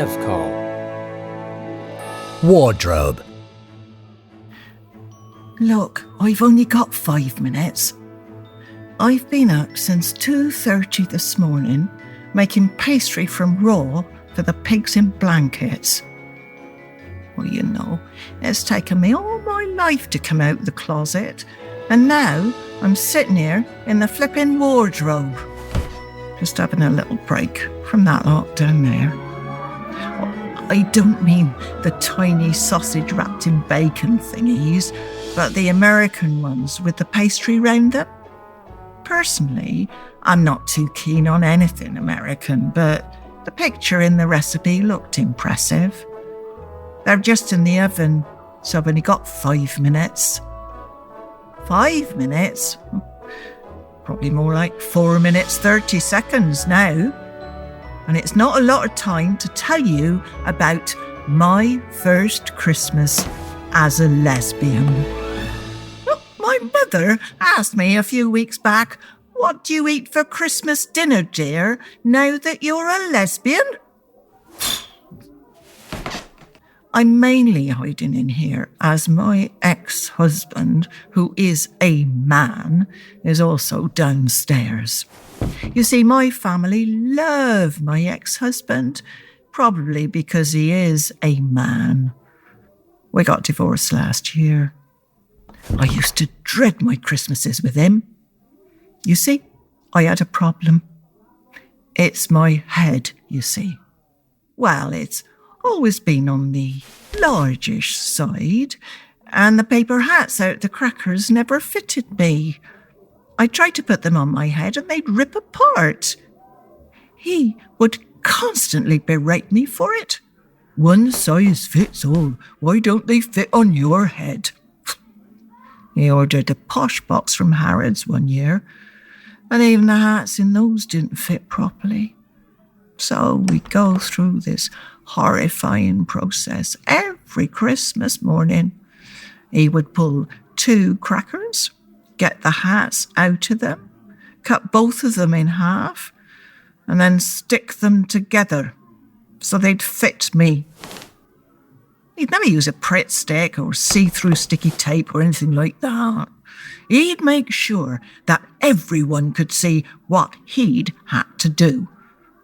Evcol. Wardrobe. Look, I've only got 5 minutes. I've been up since 2:30 this morning making pastry from raw for the pigs in blankets. Well, you know, it's taken me all my life to come out the closet, and now I'm sitting here in the flipping wardrobe, just having a little break from that lot down there. I don't mean the tiny sausage wrapped in bacon thingies, but the American ones with the pastry round them. Personally, I'm not too keen on anything American, but the picture in the recipe looked impressive. They're just in the oven, so I've only got 5 minutes. 5 minutes? Probably more like 4 minutes, 30 seconds now. And it's not a lot of time to tell you about my first Christmas as a lesbian. My mother asked me a few weeks back, "What do you eat for Christmas dinner, dear, now that you're a lesbian?" I'm mainly hiding in here as my ex-husband, who is a man, is also downstairs. You see, my family love my ex-husband, probably because he is a man. We got divorced last year. I used to dread my Christmases with him. You see, I had a problem. It's my head, you see. Well, it's always been on the largish side, and the paper hats out the crackers never fitted me. I tried to put them on my head and they'd rip apart. He would constantly berate me for it. "One size fits all. Why don't they fit on your head?" He ordered a posh box from Harrods one year, and even the hats in those didn't fit properly. So we'd go through this horrifying process every Christmas morning. He would pull 2 crackers, get the hats out of them, cut both of them in half, and then stick them together so they'd fit me. He'd never use a Pritt stick or see-through sticky tape or anything like that. He'd make sure that everyone could see what he'd had to do,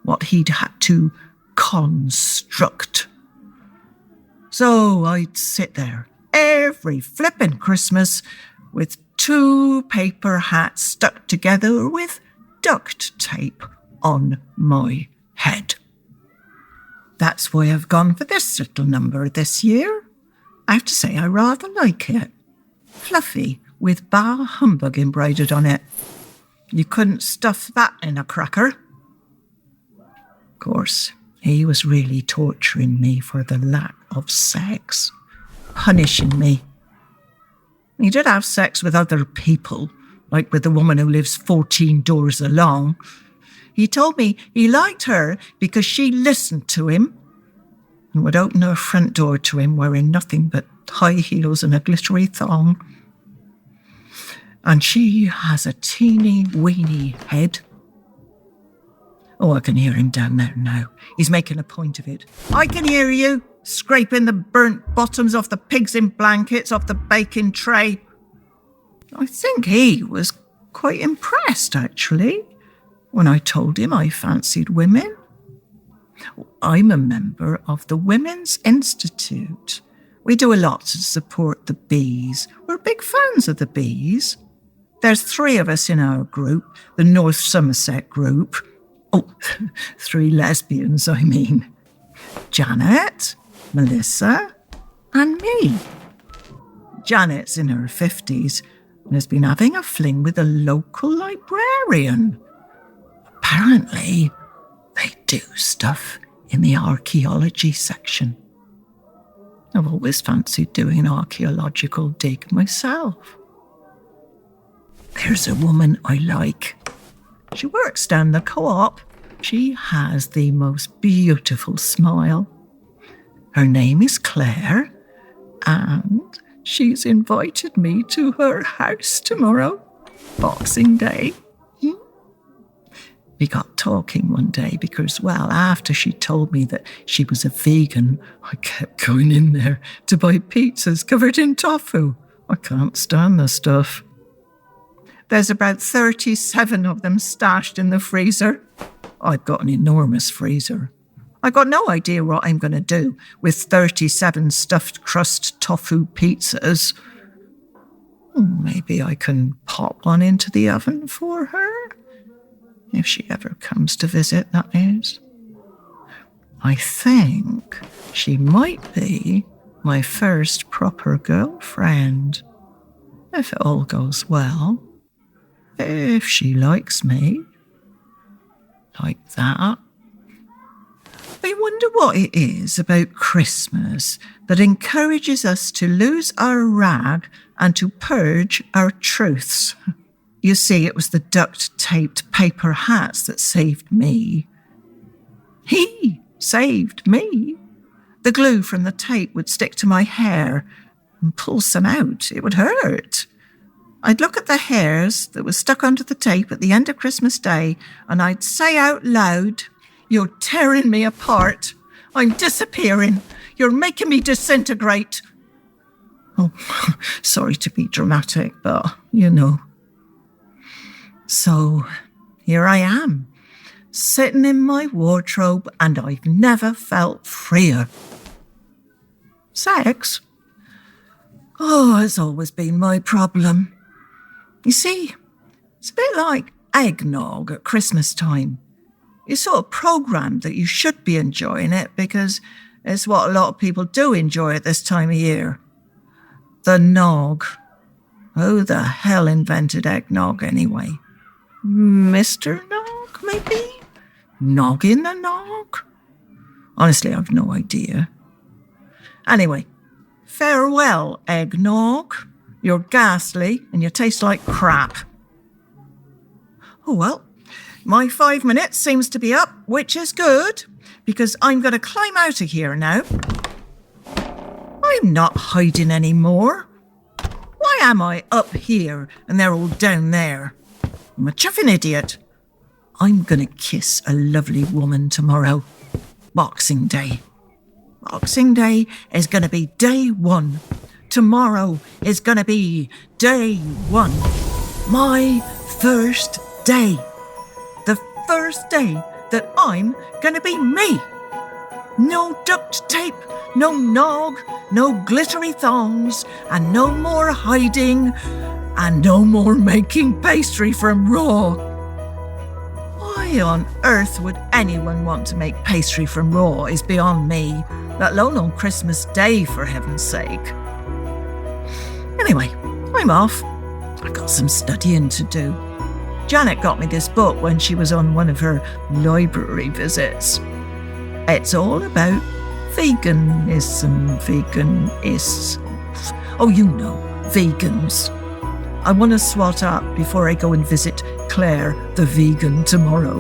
what he'd had to construct. So I'd sit there every flippin' Christmas with 2 paper hats stuck together with duct tape on my head. That's why I've gone for this little number this year. I have to say I rather like it. Fluffy with Bah Humbug embroidered on it. You couldn't stuff that in a cracker. Of course, he was really torturing me for the lack of sex, punishing me. He did have sex with other people, like with the woman who lives 14 doors along. He told me he liked her because she listened to him and would open her front door to him wearing nothing but high heels and a glittery thong. And she has a teeny weeny head. Oh, I can hear him down there now. He's making a point of it. "I can hear you, scraping the burnt bottoms off the pigs in blankets off the baking tray." I think he was quite impressed, actually, when I told him I fancied women. I'm a member of the Women's Institute. We do a lot to support the bees. We're big fans of the bees. There's 3 of us in our group, the North Somerset group. Oh, 3 lesbians, I mean. Janet, Melissa, and me. Janet's in her 50s and has been having a fling with a local librarian. Apparently, they do stuff in the archaeology section. I've always fancied doing an archaeological dig myself. There's a woman I like. She works down the co-op. She has the most beautiful smile. Her name is Claire, and she's invited me to her house tomorrow, Boxing Day. We got talking one day because, well, after she told me that she was a vegan, I kept going in there to buy pizzas covered in tofu. I can't stand the stuff. There's about 37 of them stashed in the freezer. I've got an enormous freezer. I've got no idea what I'm going to do with 37 stuffed crust tofu pizzas. Maybe I can pop one into the oven for her. If she ever comes to visit, that is. I think she might be my first proper girlfriend. If it all goes well. If she likes me. Like that. I wonder what it is about Christmas that encourages us to lose our rag and to purge our truths. You see, it was the duct-taped paper hats that saved me. He saved me. The glue from the tape would stick to my hair and pull some out. It would hurt. I'd look at the hairs that were stuck onto the tape at the end of Christmas Day and I'd say out loud, "You're tearing me apart. I'm disappearing. You're making me disintegrate." Oh, sorry to be dramatic, but, you know. So, here I am, sitting in my wardrobe, and I've never felt freer. Sex? Oh, it's always been my problem. You see, it's a bit like eggnog at Christmas time. You're sort of programmed that you should be enjoying it because it's what a lot of people do enjoy at this time of year. The nog. Who the hell invented eggnog anyway? Mr. Nog, maybe? Noggin the nog? Honestly, I've no idea. Anyway, farewell, eggnog. You're ghastly and you taste like crap. Oh, well, my 5 minutes seems to be up, which is good, because I'm going to climb out of here now. I'm not hiding anymore. Why am I up here and they're all down there? I'm a chuffing idiot. I'm going to kiss a lovely woman tomorrow. Boxing Day. Boxing Day is going to be day one. Tomorrow is going to be day one. My first day. The first day that I'm going to be me. No duct tape, no nog, no glittery thongs, and no more hiding, and no more making pastry from raw. Why on earth would anyone want to make pastry from raw is beyond me, let alone on Christmas Day, for heaven's sake. Anyway, I'm off. I've got some studying to do. Janet got me this book when she was on one of her library visits. It's all about veganism, oh, you know, vegans. I want to swat up before I go and visit Claire, the vegan, tomorrow.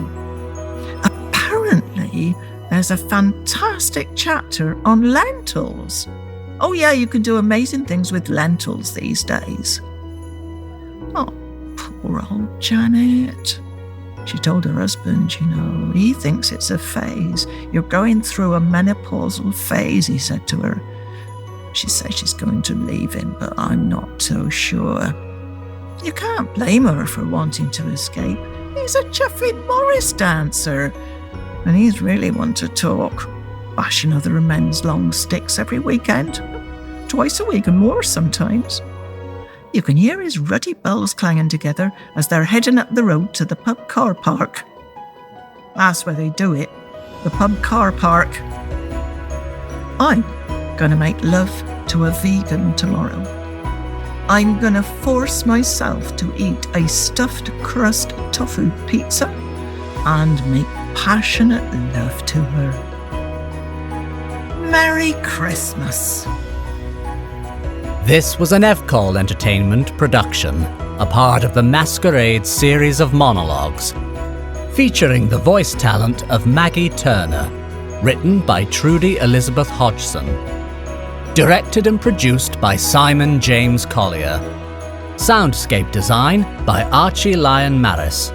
Apparently, there's a fantastic chapter on lentils. Oh yeah, you can do amazing things with lentils these days. Oh, poor old Janet. She told her husband, you know, he thinks it's a phase. You're going through a menopausal phase, he said to her. She says she's going to leave him, but I'm not so sure. You can't blame her for wanting to escape. He's a chuffing Morris dancer. And he's really one to talk, bashing other men's long sticks every weekend. Twice a week and more sometimes. You can hear his ruddy bells clanging together as they're heading up the road to the pub car park. That's where they do it, the pub car park. I'm going to make love to a vegan tomorrow. I'm going to force myself to eat a stuffed crust tofu pizza and make passionate love to her. Merry Christmas. This was an Evcol Entertainment production, a part of the Masquerade series of monologues, featuring the voice talent of Maggie Turner, written by Trudy Elizabeth Hodgson, directed and produced by Simon James Collier, Soundscape Design by Archie Lyon-Maris,